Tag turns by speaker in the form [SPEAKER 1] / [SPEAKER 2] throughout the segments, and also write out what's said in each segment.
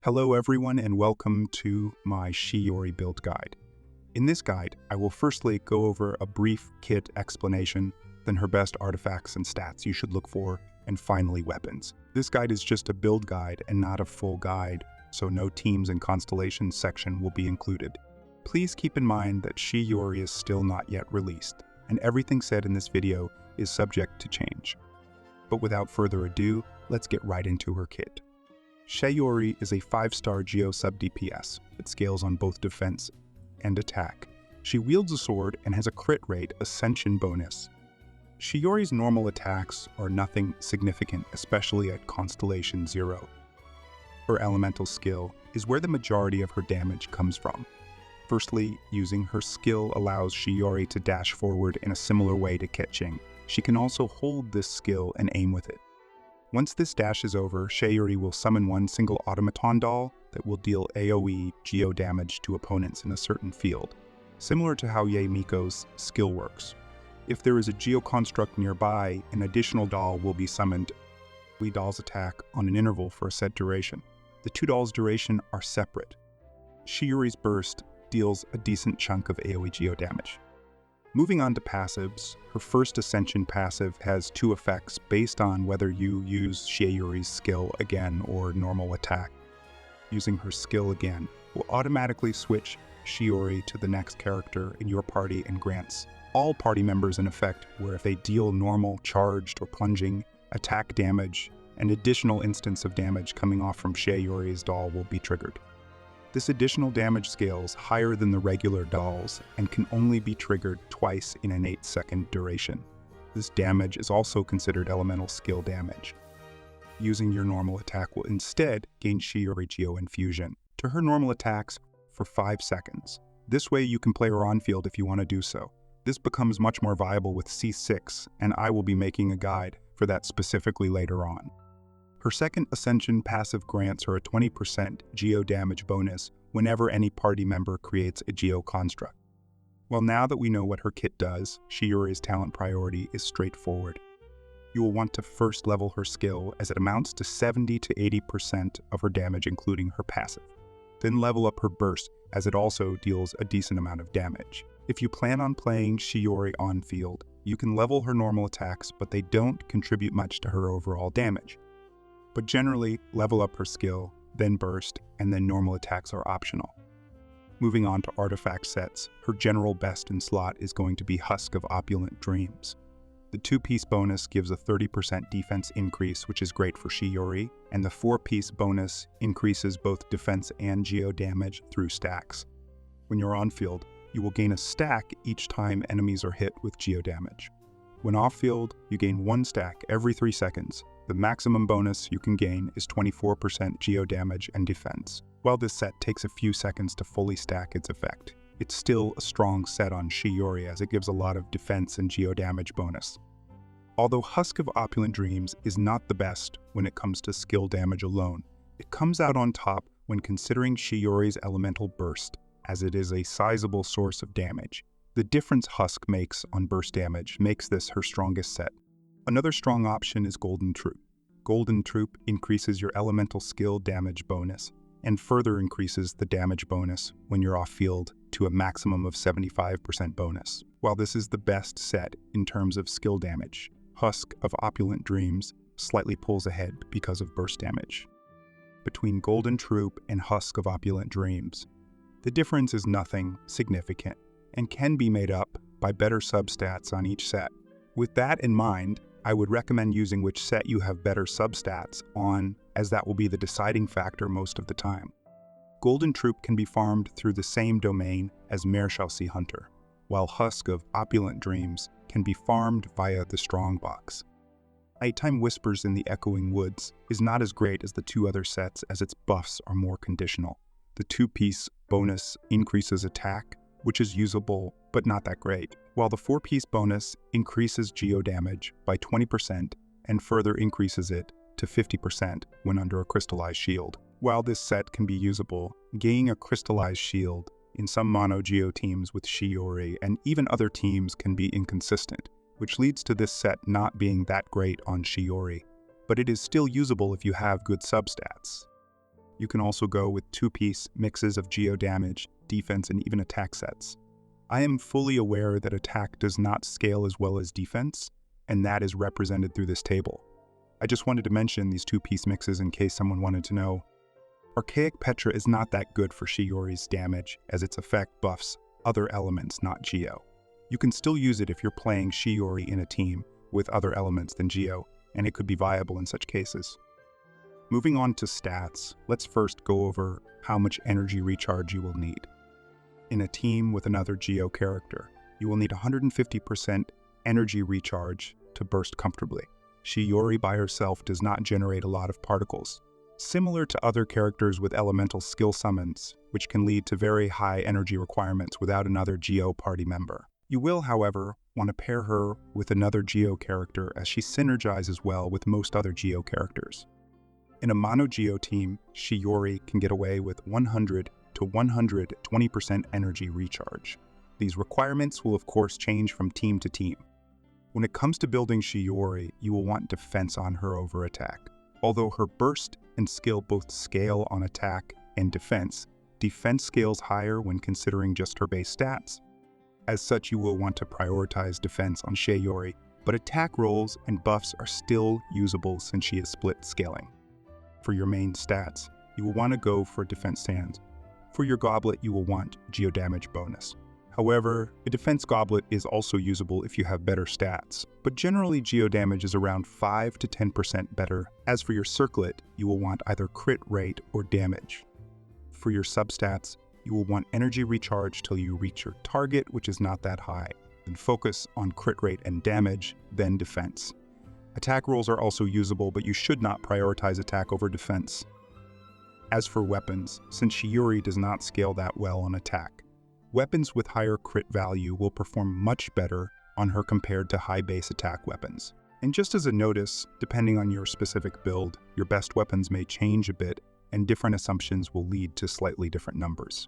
[SPEAKER 1] Hello everyone and welcome to my Chiori Build Guide. In this guide, I will firstly go over a brief kit explanation, then her best artifacts and stats you should look for, and finally weapons. This guide is just a build guide and not a full guide, so no teams and constellations section will be included. Please keep in mind that Chiori is still not yet released, and everything said in this video is subject to change. But without further ado, let's get right into her kit. Chiori is a 5-star Geo sub DPS that scales on both defense and attack. She wields a sword and has a crit rate ascension bonus. Chiori's normal attacks are nothing significant, especially at Constellation 0. Her elemental skill is where the majority of her damage comes from. Firstly, using her skill allows Chiori to dash forward in a similar way to Keqing. She can also hold this skill and aim with it. Once this dash is over, Chiori will summon one single automaton doll that will deal AoE geo damage to opponents in a certain field, similar to how Yae Miko's skill works. If there is a geo construct nearby, an additional doll will be summoned. We dolls attack on an interval for a set duration. The two dolls' duration are separate. Chiori's burst deals a decent chunk of AoE geo damage. Moving on to passives, her first Ascension passive has two effects based on whether you use Chiori's skill again or normal attack. Using her skill again will automatically switch Chiori to the next character in your party and grants all party members an effect where if they deal normal, charged, or plunging attack damage, an additional instance of damage coming off from Chiori's doll will be triggered. This additional damage scales higher than the regular dolls and can only be triggered twice in an 8-second duration. This damage is also considered elemental skill damage. Using your normal attack will instead gain Chiori Geo Infusion to her normal attacks for 5 seconds. This way you can play her on field if you want to do so. This becomes much more viable with C6, and I will be making a guide for that specifically later on. Her second Ascension passive grants her a 20% Geo damage bonus whenever any party member creates a Geo construct. Well, now that we know what her kit does, Chiori's talent priority is straightforward. You will want to first level her skill as it amounts to 70 to 80% of her damage including her passive. Then level up her burst as it also deals a decent amount of damage. If you plan on playing Chiori on field, you can level her normal attacks, but they don't contribute much to her overall damage. But generally, level up her skill, then burst, and then normal attacks are optional. Moving on to artifact sets, her general best in slot is going to be Husk of Opulent Dreams. The 2-piece bonus gives a 30% defense increase, which is great for Chiori, and the 4-piece bonus increases both defense and geo damage through stacks. When you're on field, you will gain a stack each time enemies are hit with geo damage. When off field, you gain 1 stack every 3 seconds. The maximum bonus you can gain is 24% geo damage and defense. While this set takes a few seconds to fully stack its effect, it's still a strong set on Chiori as it gives a lot of defense and geo damage bonus. Although Husk of Opulent Dreams is not the best when it comes to skill damage alone, it comes out on top when considering Chiori's elemental burst, as it is a sizable source of damage. The difference Husk makes on burst damage makes this her strongest set. Another strong option is Golden Troupe. Golden Troupe increases your elemental skill damage bonus and further increases the damage bonus when you're off field to a maximum of 75% bonus. While this is the best set in terms of skill damage, Husk of Opulent Dreams slightly pulls ahead because of burst damage. Between Golden Troupe and Husk of Opulent Dreams, the difference is nothing significant and can be made up by better substats on each set. With that in mind, I would recommend using which set you have better substats on, as that will be the deciding factor most of the time. Golden Troupe can be farmed through the same domain as Marershalsea Hunter, while Husk of Opulent Dreams can be farmed via the Strongbox. Nighttime Whispers in the Echoing Woods is not as great as the two other sets as its buffs are more conditional. The 2-piece bonus increases attack, which is usable but not that great, while the 4-piece bonus increases geo damage by 20% and further increases it to 50% when under a crystallized shield. While this set can be usable, gaining a crystallized shield in some mono geo teams with Chiori and even other teams can be inconsistent, which leads to this set not being that great on Chiori, but it is still usable if you have good substats. You can also go with two-piece mixes of geo damage, defense, and even attack sets. I am fully aware that attack does not scale as well as defense, and that is represented through this table. I just wanted to mention these two-piece mixes in case someone wanted to know. Archaic Petra is not that good for Chiori's damage, as its effect buffs other elements, not Geo. You can still use it if you're playing Chiori in a team with other elements than Geo, and it could be viable in such cases. Moving on to stats, let's first go over how much energy recharge you will need. In a team with another Geo character, you will need 150% energy recharge to burst comfortably. Chiori by herself does not generate a lot of particles, similar to other characters with elemental skill summons, which can lead to very high energy requirements without another Geo party member. You will, however, want to pair her with another Geo character as she synergizes well with most other Geo characters. In a mono Geo team, Chiori can get away with 100 to 120% energy recharge. These requirements will of course change from team to team. When it comes to building Chiori, you will want defense on her over attack. Although her burst and skill both scale on attack and defense scales higher when considering just her base stats. As such, you will want to prioritize defense on Chiori, but attack rolls and buffs are still usable since she is split scaling. For your main stats, you will want to go for defense sands. For your goblet, you will want geo damage bonus. However, a defense goblet is also usable if you have better stats, but generally geo damage is around 5 to 10% better. As for your circlet, you will want either crit rate or damage. For your substats, you will want energy recharge till you reach your target, which is not that high, and focus on crit rate and damage, then defense. Attack rolls are also usable, but you should not prioritize attack over defense. As for weapons, since Chiori does not scale that well on attack, weapons with higher crit value will perform much better on her compared to high base attack weapons. And just as a notice, depending on your specific build, your best weapons may change a bit, and different assumptions will lead to slightly different numbers.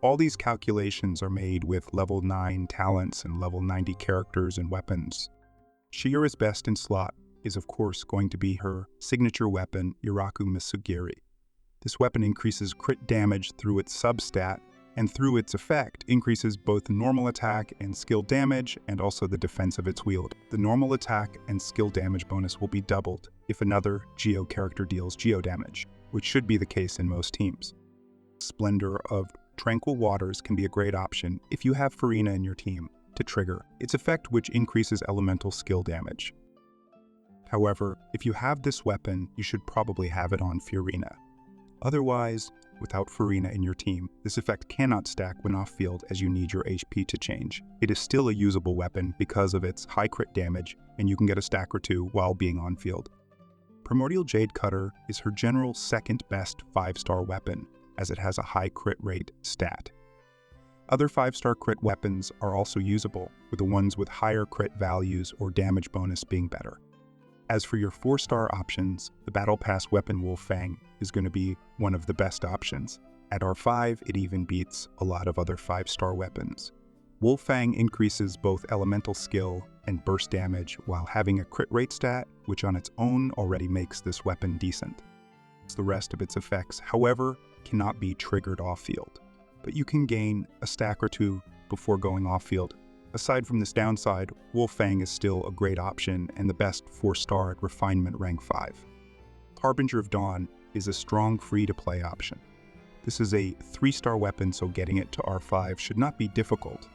[SPEAKER 1] All these calculations are made with level 9 talents and level 90 characters and weapons. Chiori's best in slot is of course going to be her signature weapon, Uraku Misugiri. This weapon increases crit damage through its substat, and through its effect increases both normal attack and skill damage and also the defense of its wield. The normal attack and skill damage bonus will be doubled if another Geo character deals Geo damage, which should be the case in most teams. Splendor of Tranquil Waters can be a great option if you have Farina in your team to trigger its effect, which increases elemental skill damage. However, if you have this weapon, you should probably have it on Farina. Otherwise, without Farina in your team, this effect cannot stack when off-field as you need your HP to change. It is still a usable weapon because of its high crit damage, and you can get a stack or two while being on-field. Primordial Jade Cutter is her general second best 5-star weapon, as it has a high crit rate stat. Other 5-star crit weapons are also usable, with the ones with higher crit values or damage bonus being better. As for your 4-star options, the Battle Pass weapon Wolfang is going to be one of the best options. At R5, it even beats a lot of other 5-star weapons. Wolfang increases both elemental skill and burst damage while having a crit rate stat, which on its own already makes this weapon decent. The rest of its effects, however, cannot be triggered off-field, but you can gain a stack or two before going off-field. Aside from this downside, Wolfang is still a great option and the best 4-star at Refinement rank 5. Harbinger of Dawn is a strong free-to-play option. This is a 3-star weapon, so getting it to R5 should not be difficult.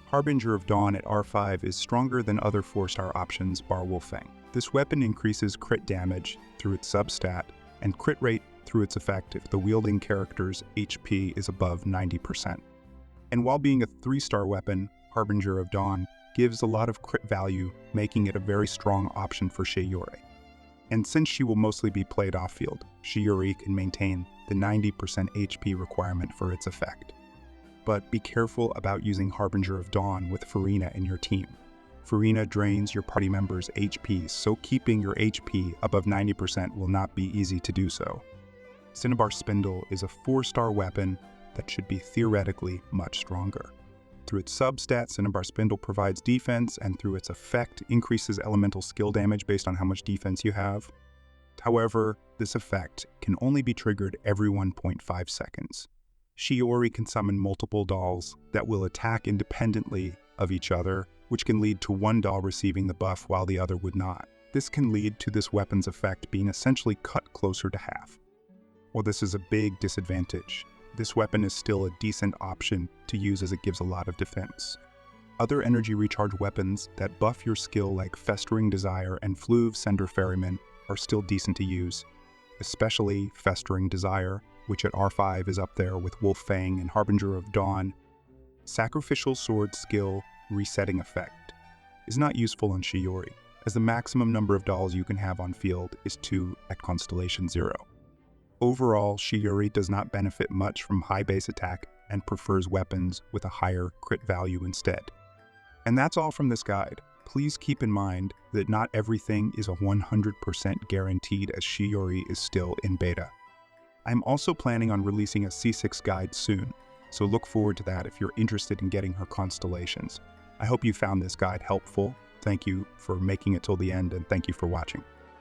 [SPEAKER 1] Harbinger of Dawn at R5 is stronger than other 4-star options bar Wolfang. This weapon increases crit damage through its substat and crit rate through its effect if the wielding character's HP is above 90%. And while being a 3-star weapon, Harbinger of Dawn gives a lot of crit value, making it a very strong option for Chiori. And since she will mostly be played off-field, Chiori can maintain the 90% HP requirement for its effect. But be careful about using Harbinger of Dawn with Farina in your team. Farina drains your party members' HP, so keeping your HP above 90% will not be easy to do so. Cinnabar Spindle is a 4-star weapon that should be theoretically much stronger. Through its substat, Cinnabar Spindle provides defense, and through its effect, increases elemental skill damage based on how much defense you have. However, this effect can only be triggered every 1.5 seconds. Chiori can summon multiple dolls that will attack independently of each other, which can lead to one doll receiving the buff while the other would not. This can lead to this weapon's effect being essentially cut closer to half. While this is a big disadvantage, this weapon is still a decent option to use as it gives a lot of defense. Other energy recharge weapons that buff your skill like Festering Desire and Fluve Sender Ferryman are still decent to use, especially Festering Desire, which at R5 is up there with Wolf Fang and Harbinger of Dawn. Sacrificial Sword skill Resetting Effect is not useful on Chiori, as the maximum number of dolls you can have on field is 2 at Constellation 0. Overall, Chiori does not benefit much from high base attack and prefers weapons with a higher crit value instead. And that's all from this guide. Please keep in mind that not everything is a 100% guaranteed, as Chiori is still in beta. I'm also planning on releasing a C6 guide soon, so look forward to that if you're interested in getting her constellations. I hope you found this guide helpful. Thank you for making it till the end, and thank you for watching.